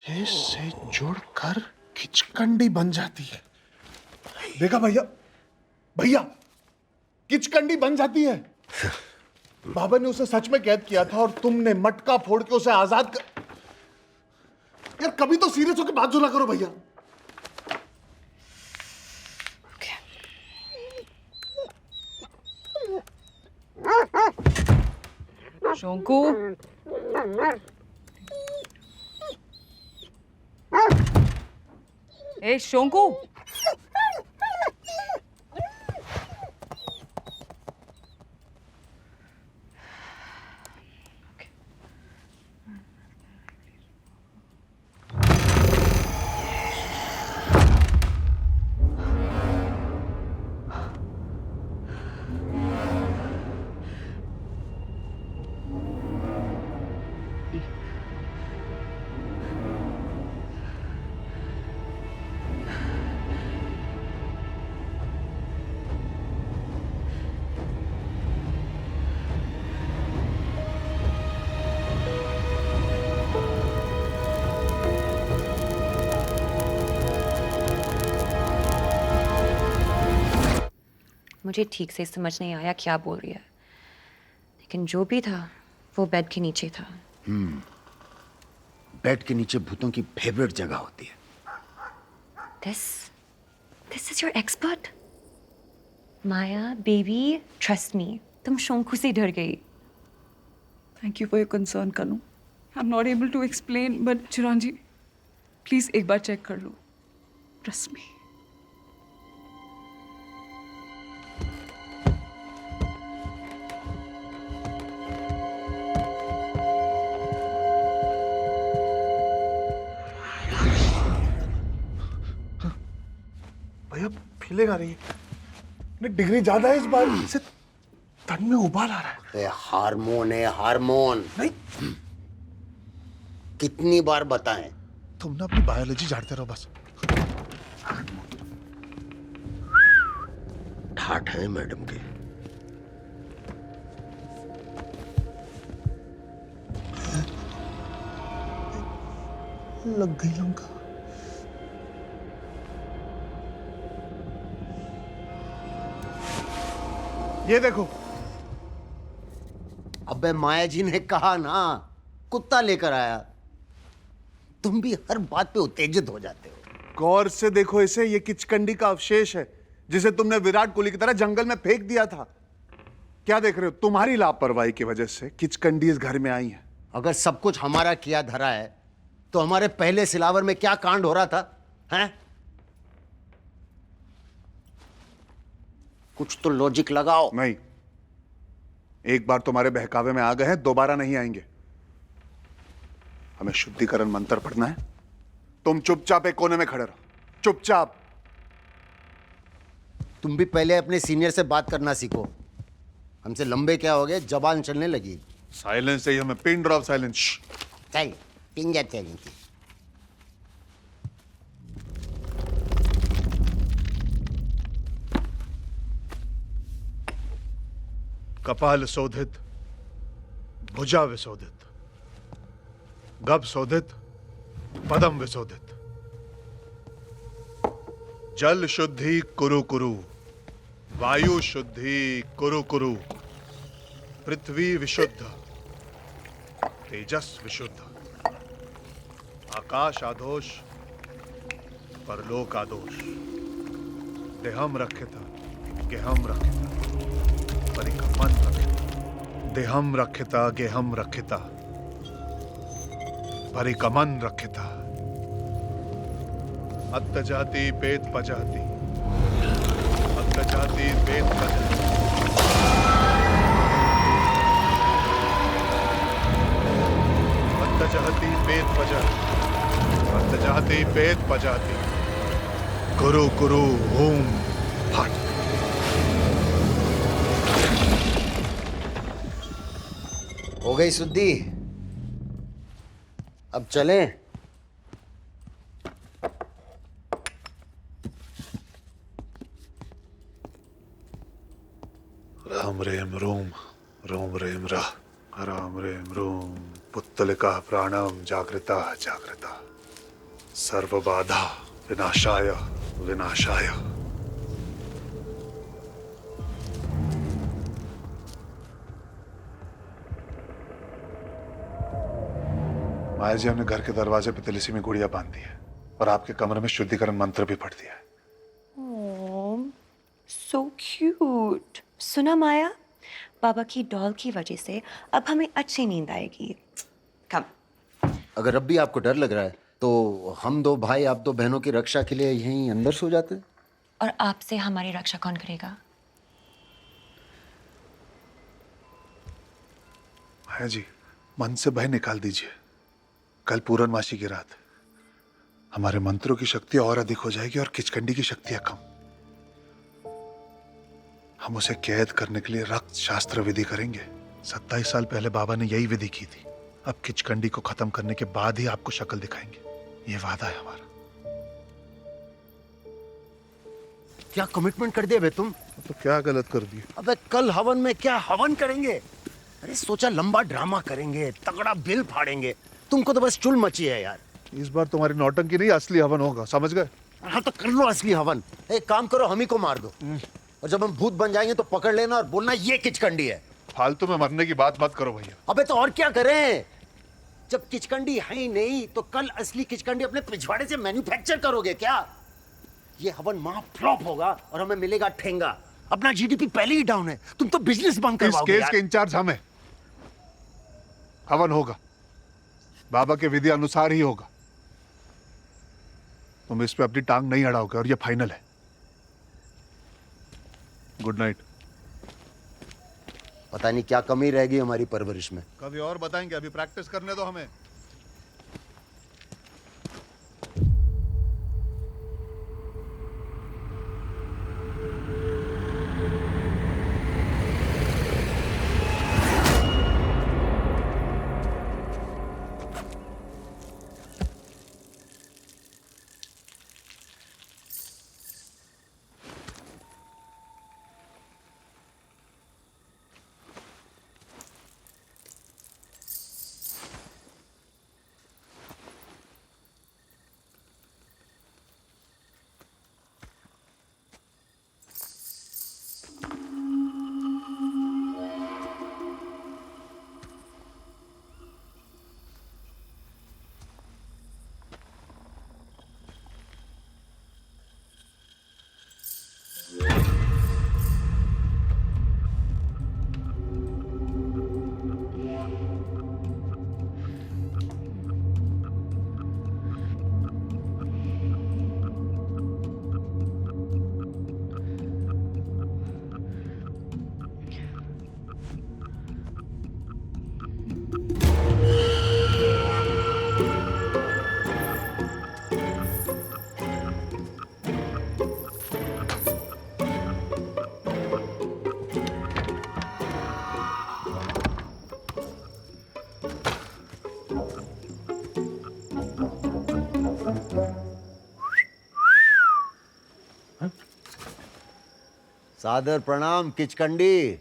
से जुड़कर किचकंडी बन जाती है। देखा भैया, भैया किचकंडी बन जाती है। बाबा ने उसे सच में कैद किया था और तुमने मटका फोड़ के उसे आजाद कर। यार कभी तो सीरियस होकर बात सुना करो भैया। शोंकू, ए शोंकू, मुझे ठीक से समझ नहीं आया क्या बोल रही है, लेकिन जो भी था वो बेड के नीचे था। बेड के नीचे भूतों की फेवरेट जगह होती है। This is your expert. Maya baby, trust me, तुम शोंकू से डर गई। Thank you for your concern Kanu. I am not able to explain, but Chiranji please एक बार चेक कर लो, ट्रस्ट मी। भैया फीलिंग आ रही है। नहीं, डिग्री ज्यादा है इस बार। इसे तन में उबाल आ रहा है। हार्मोन है, हार्मोन। नहीं, कितनी बार बताएं? तुम ना अपनी बायोलॉजी झाड़ते रहो बस। ठाठ है मैडम के। लग गई लंका। ये देखो। अबे माया जी ने कहा ना, कुत्ता लेकर आया। तुम भी हर बात पे उत्तेजित हो जाते हो। गौर से देखो इसे, ये किचकंडी का अवशेष है जिसे तुमने विराट कोहली की तरह जंगल में फेंक दिया था। क्या देख रहे हो? तुम्हारी लापरवाही की वजह से किचकंडी इस घर में आई है। अगर सब कुछ हमारा किया धरा है तो हमारे पहले सिलावर में क्या कांड हो रहा था, हैं? कुछ तो लॉजिक लगाओ। नहीं, एक बार तुम्हारे बहकावे में आ गए हैं, दोबारा नहीं आएंगे। हमें शुद्धिकरण मंत्र पढ़ना है। तुम चुपचाप एक कोने में खड़े रहो, चुपचाप। तुम भी पहले अपने सीनियर से बात करना सीखो। हमसे लंबे क्या हो गए, जबान चलने लगी। साइलेंस चाहिए हमें, पिन ड्रॉप साइलेंस। चल पिंजा चलेंगे। कपाल शोधित, भुजा विशोधित, गभ शोधित, पदम विशोधित। जल शुद्धि कुरु कुरु, वायु शुद्धि कुरु कुरु, पृथ्वी विशुद्ध, तेजस विशुद्ध, आकाश आदोष, परलोक आदोष। देहम रक्षिता, गेहम रक्षिता, परिकमन रक्षिता। देहम रक्षिता, गेहम रक्षिता, परिकमन रक्षिता। अत्तजाति पेट पजाति, अत्तजाति पेट पजाति। अत्तजाति पेट पजाति, अत्तजाति पेट पजाति। गुरु गुरु ओम फट। हो गई शुद्धि, अब चलें? राम रेम रोम, रोम रेम रा, राम रेम रोम। पुत्तलिका प्राणम जागृता जागृता। सर्वबाधा विनाशाय विनाशाय। माया जी, हमने घर के दरवाजे पे तिलिस्मी में गुड़िया बांध दी है और आपके कमरे में शुद्धिकरण मंत्र भी पढ़ दिया है। So cute. सुना माया, बाबा की डॉल की वजह से अब हमें अच्छी नींद आएगी। कम। अगर अब भी आपको डर लग रहा है तो हम दो भाई आप दो बहनों की रक्षा के लिए यहीं अंदर सो जाते हैं। और आपसे हमारी रक्षा कौन करेगा? माया जी, मन से भय निकाल दीजिए। कल पूर्णमासी की रात हमारे मंत्रों की शक्ति और अधिक हो जाएगी और किचकंडी की शक्तियां कम। हम उसे कैद करने के लिए रक्त शास्त्र विधि करेंगे। 27 साल पहले बाबा ने यही विधि की थी। अब किचकंडी को खत्म करने के बाद ही आपको शक्ल दिखाएंगे, ये वादा है हमारा। क्या कमिटमेंट कर दिया बे तुम? तो क्या गलत कर दिया? अबे कल हवन में क्या हवन करेंगे? अरे सोचा लंबा ड्रामा करेंगे, तगड़ा बिल फाड़ेंगे। तुमको तो बस चुल मची है यार। इस बार तुम्हारी नौटंकी नहीं, असली हवन होगा, समझ गए? हाँ तो कर लो असली हवन। एक काम करो, हम ही को मार दो और जब हम भूत बन जाएंगे तो पकड़ लेना और बोलना ये किचकंडी है। फालतू में मरने की बात मत करो भैया। अबे तो और क्या करें? जब किचकंडी है ही नहीं तो कल असली किचकंडी अपने पिछवाड़े से मैन्युफैक्चर करोगे क्या? ये हवन महा फ्लॉप होगा और हमें मिलेगा ठेंगा। अपना जीडीपी पहले ही डाउन है, तुम तो बिजनेस बंद इस करवाओगे केस यार। के इंचार्ज हम हैं। हवन होगा, बाबा के विधि अनुसार ही होगा। तुम इस पे अपनी टांग नहीं अड़ाओगे और ये फाइनल है। Good night. पता नहीं क्या कमी रहेगी हमारी परवरिश में। कभी और बताएंगे, अभी प्रैक्टिस करने दो हमें। सादर प्रणाम किचकंडी।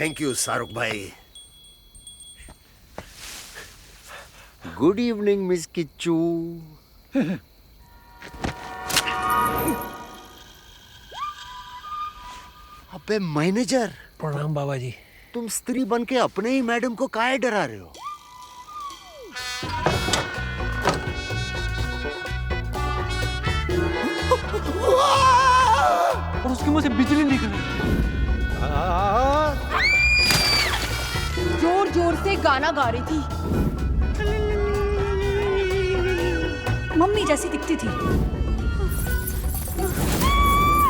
थैंक यू शाहरुख भाई। Good evening miss Kichchu. अबे मैनेजर, प्रणाम बाबा जी। तुम स्त्री बन के अपने ही मैडम को काहे डरा रहे हो? और उसके मुंह से बिजली निकल रही। जोर जोर से गाना गा रही थी। मम्मी जैसी दिखती थी।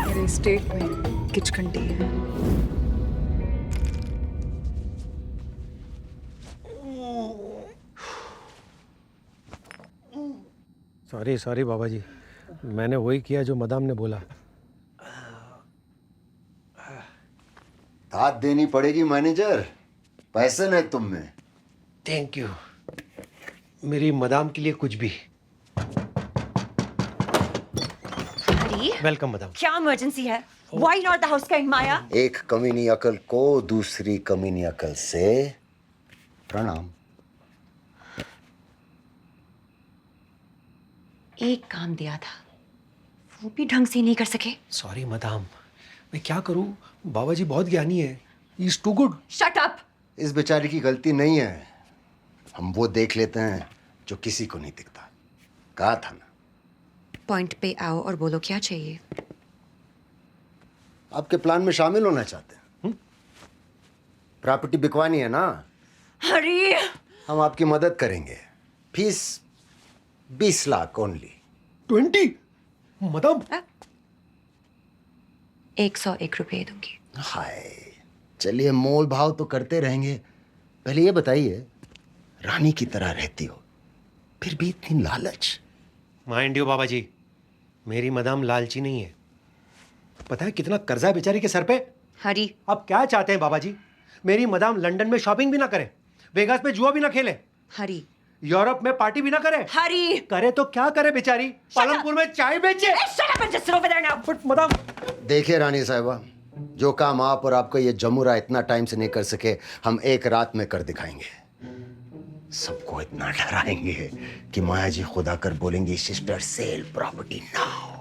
मेरे स्टेट में किचकंडी है। सॉरी सॉरी बाबा जी, मैंने वही किया जो मदाम ने बोला। दाद देनी पड़ेगी मैनेजर, पैसन है तुम में। Thank you. मेरी मदाम के लिए कुछ भी। हरी, वेलकम मदाम। क्या इमरजेंसी है? Why not the house kind, माया? एक कमीनी अकल को दूसरी कमीनी अकल से प्रणाम। एक काम दिया था, वो भी ढंग से नहीं कर सके। सॉरी मदाम, मैं क्या करूं? बाबा जी बहुत ज्ञानी है। He is too good. Shut up! इस बेचारी की गलती नहीं है, हम वो देख लेते हैं जो किसी को नहीं दिखता। कहा था ना। पॉइंट पे आओ और बोलो क्या चाहिए। आपके प्लान में शामिल होना चाहते हैं? प्रॉपर्टी बिकवानी है ना? हरी, हम आपकी मदद करेंगे। Fees 20 lakh only. 20? मदाम 101 रुपए दूंगी। हाय, चलिए मोल भाव तो करते रहेंगे। पहले ये बताइए, रानी की तरह रहती हो फिर भी इतनी लालच? माइंड यू बाबा जी, मेरी मदाम लालची नहीं है। पता है कितना कर्जा है बेचारी के सर पे? हरी, आप क्या चाहते हैं बाबा जी? मेरी मदाम लंदन में शॉपिंग भी ना करे, वेगास में जुआ भी ना खेले, हरी, यूरोप में पार्टी भी ना करे। हरी! करे तो क्या करे बेचारी? पालमपुर में चाय बेचे। Shut up and just sit over there now. But madam, देखिए रानी साहिबा, जो काम आप और आपका ये जमुरा इतना टाइम से नहीं कर सके, हम एक रात में कर दिखाएंगे। सबको इतना डराएंगे कि माया जी खुदा कर बोलेंगी, सिस्टर सेल प्रॉपर्टी नाउ।